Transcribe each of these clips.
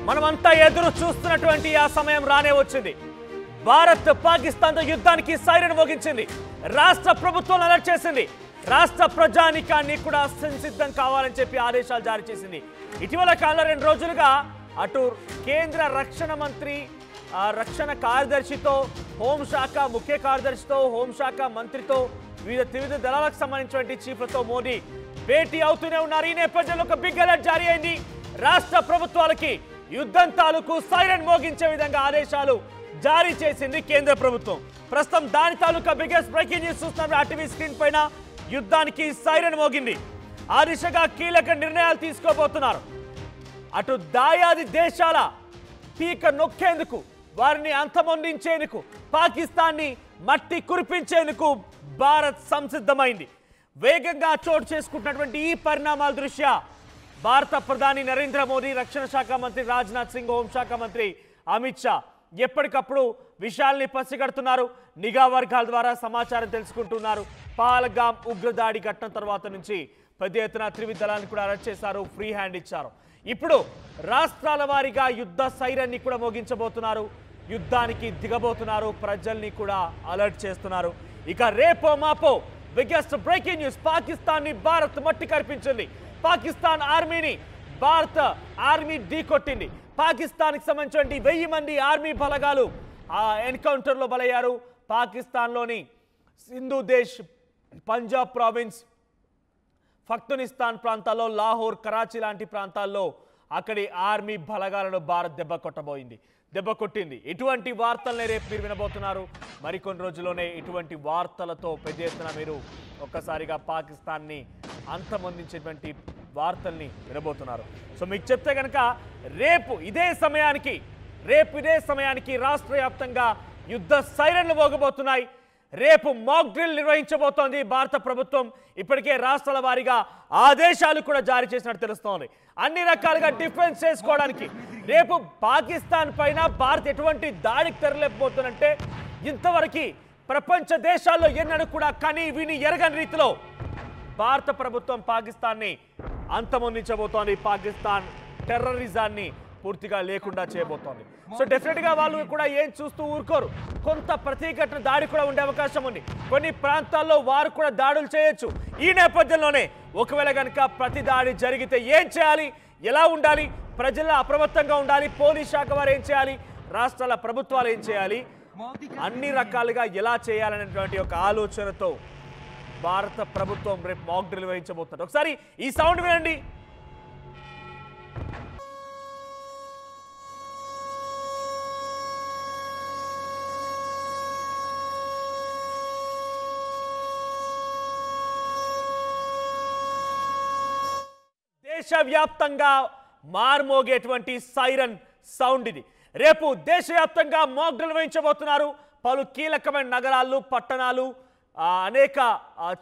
మనమంతా ఎదురు చూస్తున్నటువంటి ఆ సమయం రానే వచ్చింది. భారత్ పాకిస్తాన్తో యుద్ధానికి సైరన్ మోగించింది. రాష్ట్ర ప్రభుత్వం అలర్ట్ చేసింది. రాష్ట్ర ప్రజానికాన్ని కూడా సిద్ధం కావాలని చెప్పి ఆదేశాలు జారీ చేసింది. ఇటీవల కాలంలో 2 రోజులుగా అటు కేంద్ర రక్షణ మంత్రి రక్షణ కార్యదర్శితో, హోంశాఖ ముఖ్య కార్యదర్శితో, హోంశాఖ మంత్రితో, వివిధ దళాలకు సంబంధించినటువంటి చీఫ్లతో మోదీ భేటీ అవుతూనే ఉన్నారు. ఈ నేపథ్యంలో ఒక బిగ్ అలర్ట్ జారీ అయింది. రాష్ట్ర ప్రభుత్వాలకి యుద్ధం తాలూకు సైరన్ మోగించే విధంగా ఆదేశాలు జారీ చేసింది కేంద్ర ప్రభుత్వం. ప్రస్తుతం దాని తాలూకా బిగ్గెస్ట్ బ్రేకింగ్ న్యూస్ చూస్తున్నారు. ఆర్టీవీ స్క్రీన్ పైన యుద్ధానికి సైరన్ మోగింది. ఆ దిశగా కీలక నిర్ణయాలు తీసుకోబోతున్నారు. అటు దాయాది దేశాల పీక నొక్కేందుకు, వారిని అంతమొందించేందుకు, పాకిస్తాన్ని మట్టి కురిపించేందుకు భారత్ సంసిద్ధమైంది. వేగంగా చోటు చేసుకుంటున్నటువంటి ఈ పరిణామాల దృష్ట్యా భారత ప్రధాని నరేంద్ర మోదీ, రక్షణ శాఖ మంత్రి రాజ్నాథ్ సింగ్, హోంశాఖ మంత్రి అమిత్ షా ఎప్పటికప్పుడు విషయాల్ని పసిగడుతున్నారు. నిఘా వర్గాల ద్వారా సమాచారం తెలుసుకుంటున్నారు. పహల్గామ్ ఉగ్రదాడి ఘటన తర్వాత నుంచి పెద్ద ఎత్తున త్రివిధ దళాన్ని కూడా అరెస్ట్ చేశారు, ఫ్రీ హ్యాండ్ ఇచ్చారు. ఇప్పుడు రాష్ట్రాల వారీగా యుద్ధ సైరన్ని కూడా మోగించబోతున్నారు. యుద్ధానికి దిగబోతున్నారు. ప్రజల్ని కూడా అలర్ట్ చేస్తున్నారు. ఇక రేపో మాపో బిగ్గెస్ట్ బ్రేకింగ్ న్యూస్, పాకిస్తాన్ని భారత్ మట్టి కనిపించింది. పాకిస్తాన్ ఆర్మీని భారత ఆర్మీ ఢీకొట్టింది. పాకిస్తాన్కి సంబంధించిన 1000 మంది ఆర్మీ బలగాలు ఆ ఎన్కౌంటర్లో బలయ్యారు. పాకిస్తాన్లోని సింధు దేశ్, పంజాబ్ ప్రావిన్స్, ఫక్తునిస్తాన్ ప్రాంతాల్లో, లాహోర్, కరాచీ లాంటి ప్రాంతాల్లో అక్కడి ఆర్మీ బలగాలను భారత్ దెబ్బ కొట్టింది. ఇటువంటి వార్తలనే రేపు మీరు వినబోతున్నారు. మరికొన్ని రోజుల్లోనే ఇటువంటి వార్తలతో పెద్ద ఎత్తున మీరు ఒక్కసారిగా పాకిస్తాన్ని అంతమొందించేటువంటి వార్తల్ని వినబోతున్నారు. సో మీకు చెప్తే కనుక రేపు ఇదే సమయానికి రాష్ట్ర వ్యాప్తంగా యుద్ధ సైరన్లు మోగబోతున్నాయి. రేపు మాక్ డ్రిల్ నిర్వహించబోతోంది భారత ప్రభుత్వం. ఇప్పటికే రాష్ట్రాల వారీగా ఆదేశాలు కూడా జారీ చేసినట్టు తెలుస్తోంది. అన్ని రకాలుగా డిఫెన్స్ చేసుకోవడానికి రేపు పాకిస్తాన్ పైన భారత్ ఎటువంటి దాడికి తెరలేకపోతుందంటే ఇంతవరకు ప్రపంచ దేశాల్లో ఎన్నడూ కూడా కని విని ఎరగని రీతిలో భారత ప్రభుత్వం పాకిస్తాన్ని అంతమొందించబోతోంది. పాకిస్తాన్ టెర్రరిజాన్ని పూర్తిగా లేకుండా చేయబోతోంది. సో డెఫినెట్ గా వాళ్ళు కూడా ఏం చూస్తూ ఊరుకోరు. కొంత ప్రతిఘటన దాడి కూడా ఉండే అవకాశం ఉంది. కొన్ని ప్రాంతాల్లో వారు కూడా దాడులు చేయొచ్చు. ఈ నేపథ్యంలోనే ఒకవేళ కనుక ప్రతి దాడి జరిగితే ఏం చేయాలి, ఎలా ఉండాలి, ప్రజల అప్రమత్తంగా ఉండాలి, పోలీస్ శాఖ వారు ఏం చేయాలి, రాష్ట్రాల ప్రభుత్వాలు ఏం చేయాలి, అన్ని రకాలుగా ఎలా చేయాలనేటువంటి ఒక ఆలోచనతో భారత ప్రభుత్వం రేపు మాక్ డ్రిల్ నిర్వహించబోతున్నారు. ఒకసారి ఈ సౌండ్ వినండి. దేశవ్యాప్తంగా మార్మోగేటువంటి సైరన్ సౌండ్ ఇది. రేపు దేశవ్యాప్తంగా మాక్ డ్రిల్ నిర్వహించబోతున్నారు. పలు కీలకమైన నగరాలు, పట్టణాలు, అనేక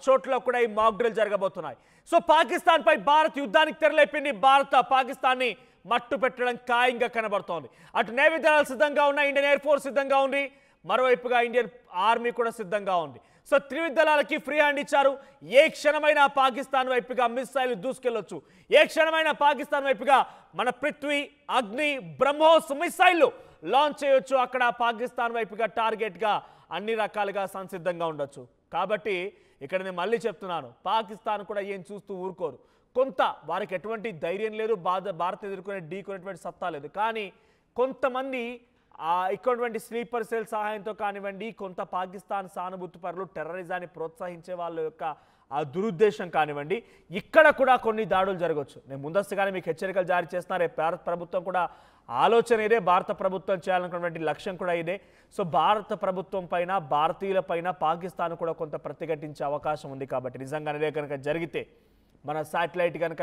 చోట్ల కూడా ఈ మాక్ డ్రిల్ జరగబోతున్నాయి. సో పాకిస్తాన్ పై భారత్ యుద్ధానికి తెరలేపింది. భారత పాకిస్తాన్ని మట్టు పెట్టడం ఖాయంగా కనబడుతోంది. అటు నేవీ దళాలు సిద్ధంగా ఉన్నాయి, ఇండియన్ ఎయిర్ ఫోర్స్ సిద్ధంగా ఉంది, మరోవైపుగా ఇండియన్ ఆర్మీ కూడా సిద్ధంగా ఉంది. సో త్రివిధ దళాలకి ఫ్రీ హ్యాండ్ ఇచ్చారు. ఏ క్షణమైన పాకిస్తాన్ వైపుగా మిస్సైల్ దూసుకెళ్లొచ్చు. ఏ క్షణమైన పాకిస్తాన్ వైపుగా మన పృథ్వీ, అగ్ని, బ్రహ్మోస్ మిస్సైళ్లు లాంచ్ చేయొచ్చు. అక్కడ పాకిస్తాన్ వైపుగా టార్గెట్గా అన్ని రకాలుగా సంసిద్ధంగా ఉండొచ్చు. కాబట్టి ఇక్కడ నేను మళ్ళీ చెప్తున్నాను, పాకిస్తాన్ కూడా ఏం చూస్తూ ఊరుకోరు. కొంత వారికి ఎటువంటి ధైర్యం లేదు, భారత్ ఎదుర్కొనే ఢీకొనేటువంటి సత్తా లేదు. కానీ కొంతమంది ఇక్కడటువంటి స్లీపర్ సెల్ సహాయంతో కానివ్వండి, కొంత పాకిస్తాన్ సానుభూతి పరులు, టెర్రరిజాన్ని ప్రోత్సహించే వాళ్ళ యొక్క ఆ దురుద్దేశం కానివ్వండి, ఇక్కడ కూడా కొన్ని దాడులు జరగవచ్చు. నేను ముందస్తుగానే మీకు హెచ్చరికలు జారీ చేస్తున్నారు. భారత ప్రభుత్వం కూడా ఆలోచన ఇదే, భారత ప్రభుత్వం చేయాలనుకున్నటువంటి లక్ష్యం కూడా ఇదే. సో భారత ప్రభుత్వం పైన, భారతీయుల పైన పాకిస్తాన్ కూడా కొంత ప్రతిఘటించే అవకాశం ఉంది. కాబట్టి నిజంగానే కనుక జరిగితే మన శాటిలైట్ కనుక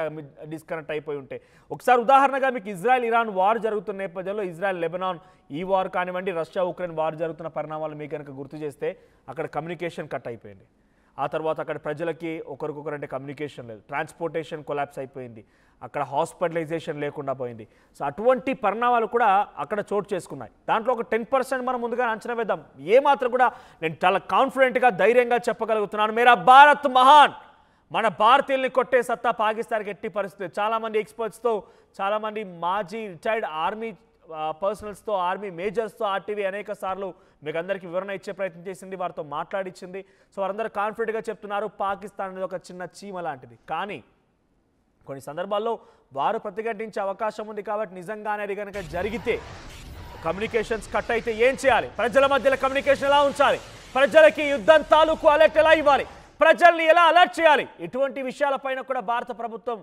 డిస్కనెక్ట్ అయిపోయి ఉంటే, ఒకసారి ఉదాహరణగా మీకు ఇజ్రాయెల్ ఇరాన్ వార్ జరుగుతున్న నేపథ్యంలో ఇజ్రాయెల్ లెబనాన్ ఈ వార్ కానివ్వండి, రష్యా ఉక్రెయిన్ వార్ జరుగుతున్న పరిణామాలు మీకు కనుక గుర్తు చేస్తే అక్కడ కమ్యూనికేషన్ కట్ అయిపోయింది. ఆ తర్వాత అక్కడ ప్రజలకి ఒకరికొకరంటే కమ్యూనికేషన్ లేదు, ట్రాన్స్పోర్టేషన్ కొలాప్స్ అయిపోయింది, అక్కడ హాస్పిటలైజేషన్ లేకుండా పోయింది. సో అటువంటి పరిణామాలు కూడా అక్కడ చోటు చేసుకున్నాయి. దాంట్లో ఒక 10% మనం ముందుగా అంచనా వేద్దాం. ఏమాత్రం కూడా నేను చాలా కాన్ఫిడెంట్గా ధైర్యంగా చెప్పగలుగుతున్నాను, మేరా భారత్ మహాన్, మన భారతీయుల్ని కొట్టే సత్తా పాకిస్తాన్కి ఎట్టి పరిస్థితి. చాలామంది ఎక్స్పర్ట్స్తో, చాలామంది మాజీ రిటైర్డ్ ఆర్మీ పర్సనల్స్తో, ఆర్మీ మేజర్స్తో ఆర్టీవీ అనేక సార్లు మీకు అందరికీ వివరణ ఇచ్చే ప్రయత్నం చేసింది, వారితో మాట్లాడించింది. సో వారందరూ కాన్ఫిడెంట్గా చెప్తున్నారు పాకిస్తాన్ అనేది ఒక చిన్న చీమ లాంటిది. కానీ కొన్ని సందర్భాల్లో వారు ప్రతిఘటించే అవకాశం ఉంది. కాబట్టి నిజంగానే అది కనుక జరిగితే, కమ్యూనికేషన్స్ కట్ అయితే ఏం చేయాలి? ప్రజల మధ్యలో కమ్యూనికేషన్ ఎలా ఉంచాలి? ప్రజలకి యుద్ధం తాలూకు అలర్ట్ ఎలా ఇవ్వాలి? ప్రజల్ని ఎలా అలర్ట్ చేయాలి? ఇటువంటి విషయాలపైన కూడా భారత ప్రభుత్వం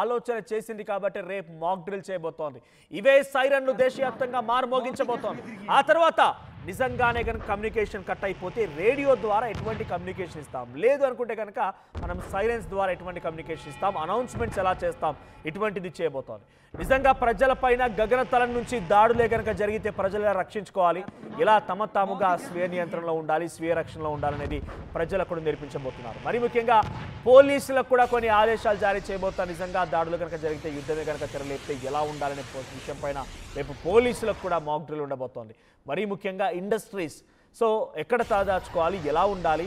ఆలోచన చేసింది. కాబట్టి రేపు మాక్ డ్రిల్ చేయబోతోంది. ఇవే సైరన్లు దేశవ్యాప్తంగా మారుమోగించబోతోంది. ఆ తర్వాత నిజంగానే కనుక కమ్యూనికేషన్ కట్ అయిపోతే రేడియో ద్వారా ఎటువంటి కమ్యూనికేషన్ ఇస్తాం, లేదు అనుకుంటే కనుక మనం సైలెన్స్ ద్వారా ఎటువంటి కమ్యూనికేషన్ ఇస్తాం, అనౌన్స్మెంట్స్ ఎలా చేస్తాం, ఇటువంటిది చేయబోతోంది. నిజంగా ప్రజలపైన గగనతలం నుంచి దాడులే కనుక జరిగితే ప్రజలు రక్షించుకోవాలి, ఇలా తమ తాముగా స్వీయ నియంత్రణలో ఉండాలి, స్వీయ రక్షణలో ఉండాలనేది ప్రజలకు కూడా నేర్పించబోతున్నారు. మరి ముఖ్యంగా పోలీసులకు కూడా కొన్ని ఆదేశాలు జారీ చేయబోతున్నారు. నిజంగా దాడులు కనుక జరిగితే, యుద్ధమే కనుక తెరలేపితే ఎలా ఉండాలనే విషయం పైన రేపు పోలీసులకు కూడా మాక్ డ్రిల్ ఉండబోతోంది. మరీ ముఖ్యంగా ఇండస్ట్రీస్, సో ఎక్కడ తలదాచుకోవాలి, ఎలా ఉండాలి,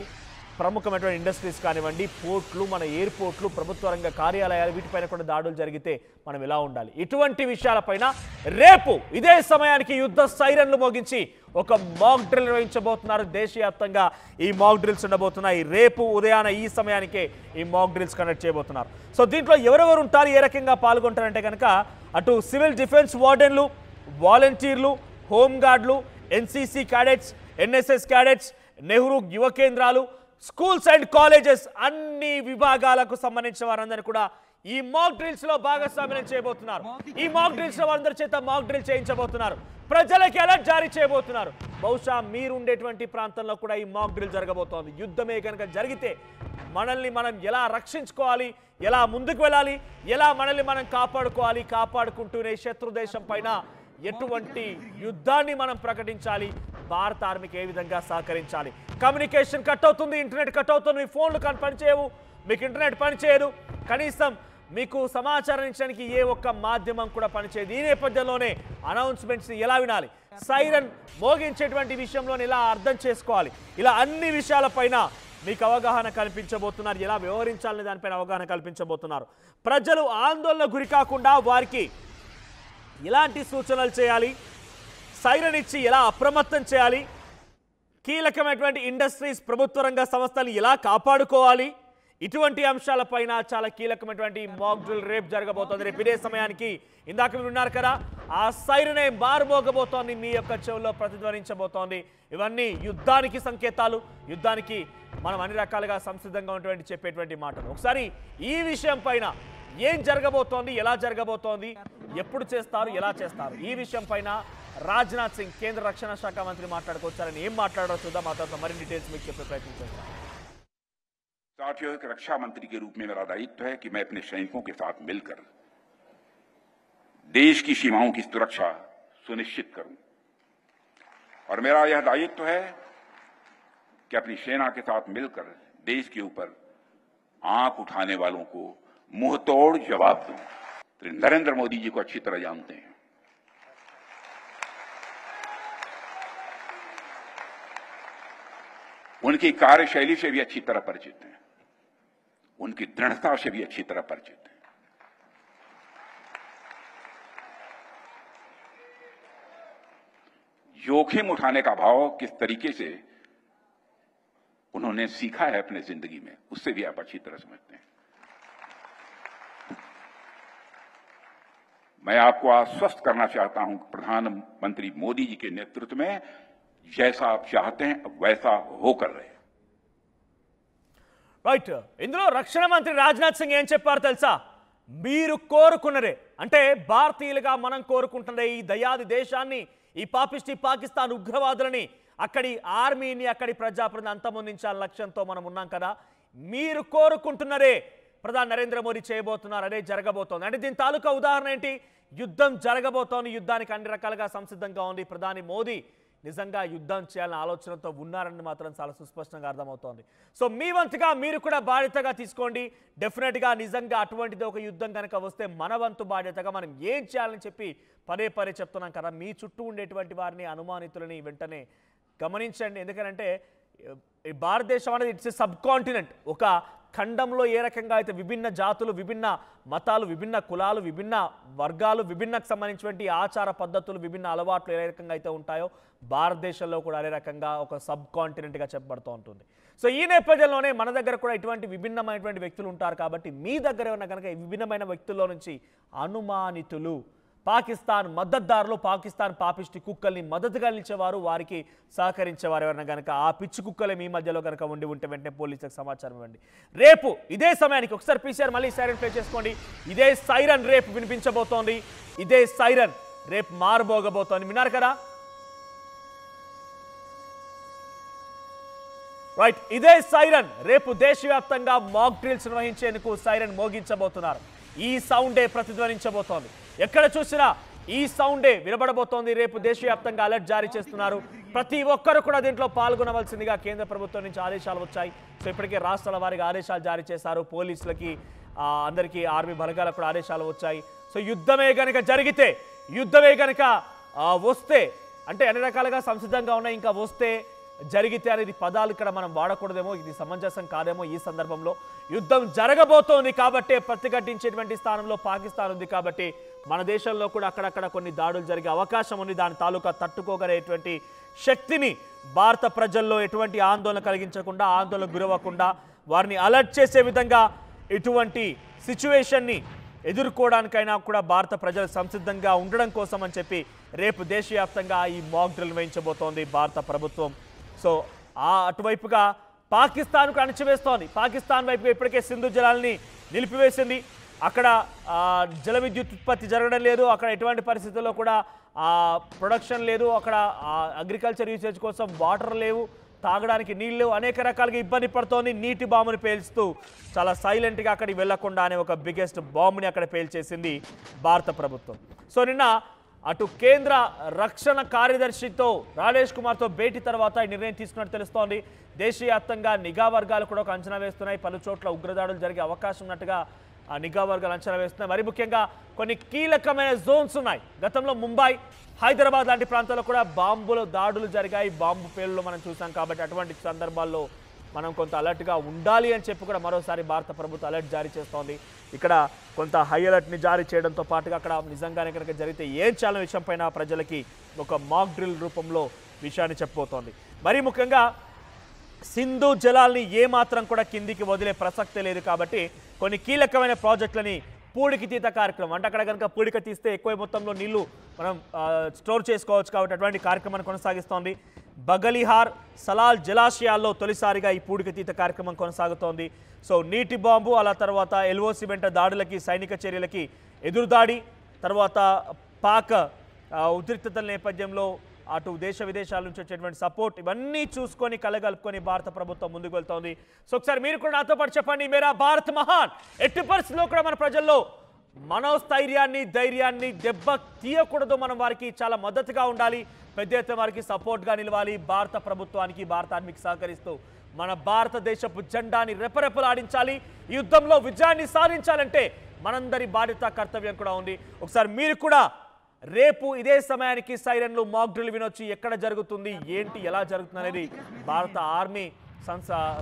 ప్రముఖమైనటువంటి ఇండస్ట్రీస్ కానివ్వండి, పోర్ట్లు, మన ఎయిర్పోర్ట్లు, ప్రభుత్వ రంగ కార్యాలయాలు, వీటిపైన కూడా దాడులు జరిగితే మనం ఎలా ఉండాలి, ఇటువంటి విషయాలపైన రేపు ఇదే సమయానికి యుద్ధ సైరన్లు మోగించి ఒక మాక్ డ్రిల్ నిర్వహించబోతున్నారు. దేశవ్యాప్తంగా ఈ మాక్ డ్రిల్స్ ఉండబోతున్నాయి. రేపు ఉదయాన ఈ సమయానికే ఈ మాక్ డ్రిల్స్ కండక్ట్ చేయబోతున్నారు. సో దీంట్లో ఎవరెవరు ఉంటారు, ఏ రకంగా పాల్గొంటారంటే కనుక అటు సివిల్ డిఫెన్స్ వార్డెన్లు, వాలంటీర్లు, హోంగార్డులు, NCC cadets, NSS cadets, Nehru యువ కేంద్రాలు, స్కూల్స్ అండ్ కాలేజెస్, అన్ని విభాగాలకు సంబంధించిన వారందరూ కూడా ఈ మాక్ డ్రిల్స్ లో భాగస్వామ్యం చేయబోతున్నారు. ఈ మాక్ డ్రిల్స్ లో వారందరి చేత మాక్ డ్రిల్ చేయించబోతున్నారు. ప్రజలకి అలర్ట్ జారీ చేయబోతున్నారు. బహుశా మీరు ఉండేటువంటి ప్రాంతంలో కూడా ఈ మాక్ డ్రిల్ జరగబోతోంది. యుద్ధమే కనుక జరిగితే మనల్ని మనం ఎలా రక్షించుకోవాలి, ఎలా ముందుకు వెళ్ళాలి, ఎలా మనల్ని మనం కాపాడుకోవాలి, కాపాడుకుంటూనే శత్రు దేశం పైన ఎటువంటి యుద్ధాన్ని మనం ప్రకటించాలి, భారత ఆర్మీకి ఏ విధంగా సహకరించాలి. కమ్యూనికేషన్ కట్ అవుతుంది, ఇంటర్నెట్ కట్ అవుతుంది, మీ ఫోన్లు పనిచేయవు, మీకు ఇంటర్నెట్ పనిచేయదు, కనీసం మీకు సమాచారం ఇచ్చడానికి ఏ ఒక్క మాధ్యమం కూడా పనిచేయదు. ఈ నేపథ్యంలోనే అనౌన్స్మెంట్స్ ఎలా వినాలి, సైరన్ మోగించేటువంటి విషయంలోనే ఎలా అర్థం చేసుకోవాలి, ఇలా అన్ని విషయాలపైన మీకు అవగాహన కల్పించబోతున్నారు. ఎలా వ్యవహరించాలనే దానిపైన అవగాహన కల్పించబోతున్నారు. ప్రజలు ఆందోళన గురి కాకుండా వారికి ఎలాంటి సూచనలు చేయాలి, సైరన్ ఇచ్చి ఎలా అప్రమత్తం చేయాలి, కీలకమైనటువంటి ఇండస్ట్రీస్, ప్రభుత్వ రంగ సంస్థలు ఎలా కాపాడుకోవాలి, ఇటువంటి అంశాలపైన చాలా కీలకమైనటువంటి మాక్ డ్రిల్ రేపు జరగబోతోంది. రేపు ఇదే సమయానికి ఇందాక మీరు ఉన్నారు కదా, ఆ సైరనే మారుమోగబోతోంది, మీ యొక్క చెవుల్లో ప్రతిధ్వనించబోతోంది. ఇవన్నీ యుద్ధానికి సంకేతాలు, యుద్ధానికి మనం అన్ని రకాలుగా సంసిద్ధంగా ఉన్నటువంటి చెప్పేటువంటి మాటలు. ఒకసారి ఈ విషయం పైన ఏం జరగబోతోంది, ఎలా జరగబోతోంది, ఎప్పుడు చేస్తారు, ఎలా చేస్తారు, ఈ విషయం పైన రాజ్నాథ్ సింగ్ కేంద్ర రక్షణ శాఖ మంత్రి మాట్లాడుకోవచ్చారని ఏం మాట్లాడారో చూద్దాం. ఆ తర్వాత మరిన్ని డీటెయిల్స్ మీకు చెప్పే ప్రయత్నం చేస్తాం. साथियों, एक रक्षा मंत्री के रूप में मेरा दायित्व है कि मैं अपने सैनिकों के साथ मिलकर देश की सीमाओं की सुरक्षा सुनिश्चित करूं, और मेरा यह दायित्व है कि अपनी सेना के साथ मिलकर देश के ऊपर आंख उठाने वालों को मुंहतोड़ जवाब दूं। तो नरेंद्र मोदी जी को अच्छी तरह जानते हैं, उनकी कार्यशैली से भी अच्छी तरह परिचित हैं, उनकी दृढ़ता से भी अच्छी तरह परिचित हैं। जोखिम उठाने का भाव किस तरीके से उन्होंने सीखा है अपने जिंदगी में, उससे भी आप अच्छी तरह समझते हैं। मैं आपको आश्वस्त करना चाहता हूं कि प्रधानमंत्री मोदी जी के नेतृत्व में जैसा आप चाहते हैं वैसा होकर रहे। రైట్, ఇందులో రక్షణ మంత్రి రాజ్నాథ్ సింగ్ ఏం చెప్పారు తెలుసా? మీరు కోరుకున్నరే, అంటే భారతీయులుగా మనం కోరుకుంటున్న ఈ దయాది దేశాన్ని, ఈ పాపిష్టి పాకిస్తాన్ ఉగ్రవాదులని, అక్కడి ఆర్మీని, అక్కడి ప్రజాప్రతిని అంతమొందించాలని లక్ష్యంతో మనం ఉన్నాం కదా. మీరు కోరుకుంటున్నరే ప్రధాని నరేంద్ర మోదీ చేయబోతున్నారు, అదే జరగబోతోంది. అంటే దీని తాలూకా ఉదాహరణ ఏంటి? యుద్ధం జరగబోతోంది, యుద్ధానికి అన్ని రకాలుగా సంసిద్ధంగా ఉంది. ప్రధాని మోదీ నిజంగా యుద్ధం చేయాలనే ఆలోచనతో ఉన్నారని మాత్రం చాలా సుస్పష్టంగా అర్థమవుతోంది. సో మీ వంతుగా మీరు కూడా బాధ్యతగా తీసుకోండి. డెఫినెట్గా నిజంగా అటువంటిది ఒక యుద్ధం కనుక వస్తే మన వంతు బాధ్యతగా మనం ఏం చేయాలని చెప్పి పదే పదే చెప్తున్నాం కదా. మీ చుట్టూ ఉండేటువంటి వారిని, అనుమానితులని వెంటనే గమనించండి. ఎందుకంటే భారతదేశం అనేది ఇట్స్ సబ్ కాంటినెంట్, ఒక ఖండంలో ఏ రకంగా అయితే విభిన్న జాతులు, విభిన్న మతాలు, విభిన్న కులాలు, విభిన్న వర్గాలు, విభిన్నకు సంబంధించినటువంటి ఆచార పద్ధతులు, విభిన్న అలవాట్లు ఏ రకంగా అయితే ఉంటాయో భారతదేశంలో కూడా అదే రకంగా ఒక సబ్ కాంటినెంట్గా చెప్పబడుతూ ఉంటుంది. సో ఈ నేపథ్యంలోనే మన దగ్గర కూడా ఇటువంటి విభిన్నమైనటువంటి వ్యక్తులు ఉంటారు. కాబట్టి మీ దగ్గర ఉన్న కనుక ఈ విభిన్నమైన వ్యక్తుల్లో నుంచి అనుమానితులు, పాకిస్తాన్ మద్దతుదారులు, పాకిస్తాన్ పాపిస్టి కుక్కల్ని మద్దతుగా నిలిచేవారు, వారికి సహకరించేవారు ఎవరైనా కనుక ఆ పిచ్చి కుక్కలే మీ మధ్యలో కనుక ఉంటే వెంటనే పోలీసులకు సమాచారం ఇవ్వండి. రేపు ఇదే సమయానికి ఒకసారి పీసీఆర్ మళ్ళీ సైరన్ ప్లే చేసుకోండి. ఇదే సైరన్ రేపు వినిపించబోతోంది. ఇదే సైరన్ రేపు మారబోగబోతోంది. విన్నారు కదా? రైట్, ఇదే సైరన్ రేపు దేశవ్యాప్తంగా మాక్ డ్రిల్స్ నిర్వహించేందుకు సైరన్ మోగించబోతున్నారు. ఈ సౌండే ప్రతిధ్వనించబోతోంది. ఎక్కడ చూసినా ఈ సౌండే వినబడబోతోంది. రేపు దేశవ్యాప్తంగా అలర్ట్ జారీ చేస్తున్నారు. ప్రతి ఒక్కరు కూడా దీంట్లో పాల్గొనవలసిందిగా కేంద్ర ప్రభుత్వం నుంచి ఆదేశాలు వచ్చాయి. సో ఇప్పటికే రాష్ట్రాల వారికి ఆదేశాలు జారీ చేశారు. పోలీసులకి, అందరికీ, ఆర్మీ బలగాలకు కూడా ఆదేశాలు వచ్చాయి. సో యుద్ధమే కనుక జరిగితే, యుద్ధమే కనుక వస్తే, అంటే అన్ని రకాలుగా సంసిద్ధంగా ఉన్నాయి, ఇంకా వస్తే, జరిగితే అనేది పదాలు ఇక్కడ మనం వాడకూడదేమో, ఇది సమంజసం కాదేమో. ఈ సందర్భంలో యుద్ధం జరగబోతోంది కాబట్టి ప్రతిఘటించేటువంటి స్థానంలో పాకిస్తాన్ ఉంది. కాబట్టి మన దేశంలో కూడా అక్కడక్కడ కొన్ని దాడులు జరిగే అవకాశం ఉంది. దాని తాలూకా తట్టుకోగలిగేటువంటి శక్తిని భారత ప్రజల్లో ఎటువంటి ఆందోళన కలిగించకుండా, ఆందోళనకు గురవ్వకుండా వారిని అలర్ట్ చేసే విధంగా ఇటువంటి సిచ్యువేషన్ని ఎదుర్కోవడానికైనా కూడా భారత ప్రజలు సంసిద్ధంగా ఉండడం కోసం అని చెప్పి రేపు దేశవ్యాప్తంగా ఈ మాక్ డ్రిల్ వేయించబోతోంది భారత ప్రభుత్వం. సో అటువైపుగా పాకిస్తాన్కు అణచివేస్తోంది. పాకిస్తాన్ వైపుగా ఇప్పటికే సింధు జలాల్ని నిలిపివేసింది. అక్కడ జల విద్యుత్ ఉత్పత్తి జరగడం లేదు. అక్కడ ఎటువంటి పరిస్థితుల్లో కూడా ప్రొడక్షన్ లేదు. అక్కడ అగ్రికల్చర్ యూసేజ్ కోసం వాటర్ లేవు, తాగడానికి నీళ్ళు లేవు. అనేక రకాలుగా ఇబ్బంది పడుతోంది. నీటి బాంబుని పేల్చుతూ చాలా సైలెంట్గా అక్కడికి వెళ్లకుండా అనే ఒక బిగ్గెస్ట్ బాంబుని అక్కడ పేల్చేసింది భారత ప్రభుత్వం. సో నిన్న అటు కేంద్ర రక్షణ కార్యదర్శితో రాజేష్ కుమార్తో భేటీ తర్వాత ఈ నిర్ణయం తీసుకున్నట్టు తెలుస్తోంది. దేశవ్యాప్తంగా నిఘా వర్గాలు కూడా ఒక అంచనా వేస్తున్నాయి. పలు చోట్ల ఉగ్రదాడులు జరిగే అవకాశం ఉన్నట్టుగా ఆ నిఘా వర్గాలు అంచనా వేస్తున్నాయి. మరి ముఖ్యంగా కొన్ని కీలకమైన జోన్స్ ఉన్నాయి. గతంలో ముంబై, హైదరాబాద్ లాంటి ప్రాంతాల్లో కూడా బాంబుల దాడులు జరిగాయి. బాంబు పేలుళ్ళు మనం చూసాం. కాబట్టి అటువంటి సందర్భాల్లో మనం కొంత అలర్ట్గా ఉండాలి అని చెప్పి కూడా మరోసారి భారత ప్రభుత్వం అలర్ట్ జారీ చేస్తోంది. ఇక్కడ కొంత హై అలర్ట్ని జారీ చేయడంతో పాటుగా అక్కడ నిజంగానే కనుక జరిగితే ఏం చేయాలనే విషయం పైన ప్రజలకి ఒక మాక్ డ్రిల్ రూపంలో విషయాన్ని చెప్పబోతోంది. మరీ ముఖ్యంగా సింధు జలాల్ని ఏమాత్రం కూడా కిందికి వదిలే ప్రసక్తే లేదు. కాబట్టి కొన్ని కీలకమైన ప్రాజెక్టులని పూడికి తీత కార్యక్రమం, అంటే అక్కడ కనుక పూడిక తీస్తే ఎక్కువ మొత్తంలో నీళ్లు మనం స్టోర్ చేసుకోవచ్చు. కాబట్టి అటువంటి కార్యక్రమాన్ని కొనసాగిస్తోంది. బగలిహార్, సలాల్ జలాశయాల్లో తొలిసారిగా ఈ పూడిక తీత కార్యక్రమం కొనసాగుతోంది. సో నీటి బాంబు, అలా తర్వాత ఎల్ఓసి వెంట దాడులకి, సైనిక చర్యలకి ఎదురుదాడి, తర్వాత పాక్ ఉద్రిక్తతల నేపథ్యంలో అటు దేశ విదేశాల నుంచి వచ్చేటువంటి సపోర్ట్, ఇవన్నీ చూసుకొని కలగలుపుకొని భారత ప్రభుత్వం ముందుకు వెళ్తోంది. సో ఒకసారి మీరు కూడా నాతో పాటు చెప్పండి, మేరా భారత్ మహాన్. ఎట్టి పరిస్థితుల్లో కూడా మన ప్రజల్లో మనోస్థైర్యాన్ని, ధైర్యాన్ని దెబ్బ తీయకూడదు. మనం వారికి చాలా మద్దతుగా ఉండాలి, పెద్ద ఎత్తున వారికి సపోర్ట్గా నిలవాలి. భారత ప్రభుత్వానికి, భారత ఆర్మీకి సహకరిస్తూ మన భారతదేశపు జెండాని రెపరెపలాడించాలి. ఈ యుద్ధంలో విజయాన్ని సాధించాలంటే మనందరి బాధ్యత, కర్తవ్యం కూడా ఉంది. ఒకసారి మీరు కూడా రేపు ఇదే సమయానికి సైరన్లు, మాక్ డ్రిల్ వినొచ్చి ఎక్కడ జరుగుతుంది, ఏంటి, ఎలా జరుగుతుంది అనేది భారత ఆర్మీ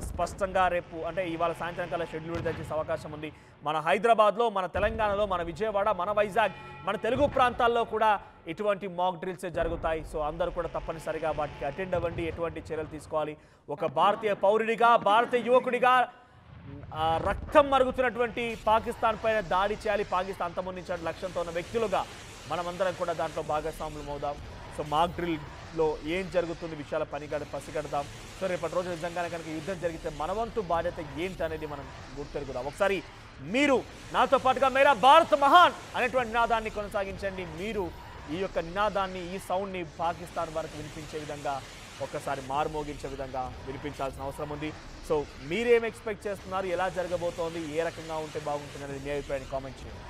స్పష్టంగా రేపు, అంటే ఇవాళ సాయంత్రం కల్లా షెడ్యూల్ విడుదల చేసే అవకాశం ఉంది. మన హైదరాబాద్లో, మన తెలంగాణలో, మన విజయవాడ, మన వైజాగ్, మన తెలుగు ప్రాంతాల్లో కూడా ఇటువంటి మాక్ డ్రిల్సే జరుగుతాయి. సో అందరూ కూడా తప్పనిసరిగా వాటికి అటెండ్ అవ్వండి. ఎటువంటి చర్యలు తీసుకోవాలి, ఒక భారతీయ పౌరుడిగా, భారతీయ యువకుడిగా రక్తం మరుగుతున్నటువంటి పాకిస్తాన్ పైన దాడి చేయాలి, పాకిస్తాన్ అంతమొందించే లక్ష్యంతో ఉన్న వ్యక్తులుగా మనమందరం కూడా దాంట్లో భాగస్వాములు అవుదాం. సో మాక్ డ్రిల్లో ఏం జరుగుతుంది విషయాల పసిగడదాం. సో రేపటి రోజు నిజంగానే కనుక యుద్ధం జరిగితే మన వంతు బాధ్యత ఏంటి అనేది మనం గుర్తెరుగుదాం. ఒకసారి మీరు నాతో పాటుగా మేరా భారత్ మహాన్ అనేటువంటి నినాదాన్ని కొనసాగించండి. మీరు ఈ యొక్క నినాదాన్ని, ఈ సౌండ్ని పాకిస్తాన్ వరకు వినిపించే విధంగా, ఒక్కసారి మారుమోగించే విధంగా వినిపించాల్సిన అవసరం ఉంది. సో మీరేం ఎక్స్పెక్ట్ చేస్తున్నారు, ఎలా జరగబోతోంది, ఏ రకంగా ఉంటే బాగుంటుంది అనేది మీ అభిప్రాయాన్ని కామెంట్ చేయండి.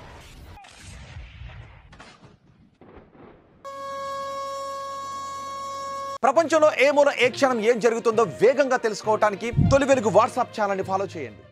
ప్రపంచంలో ఏ మూల ఏ క్షణం ఏం జరుగుతుందో వేగంగా తెలుసుకోవడానికి తొలి వెలుగు వాట్సాప్ ఛానల్ని ఫాలో చేయండి.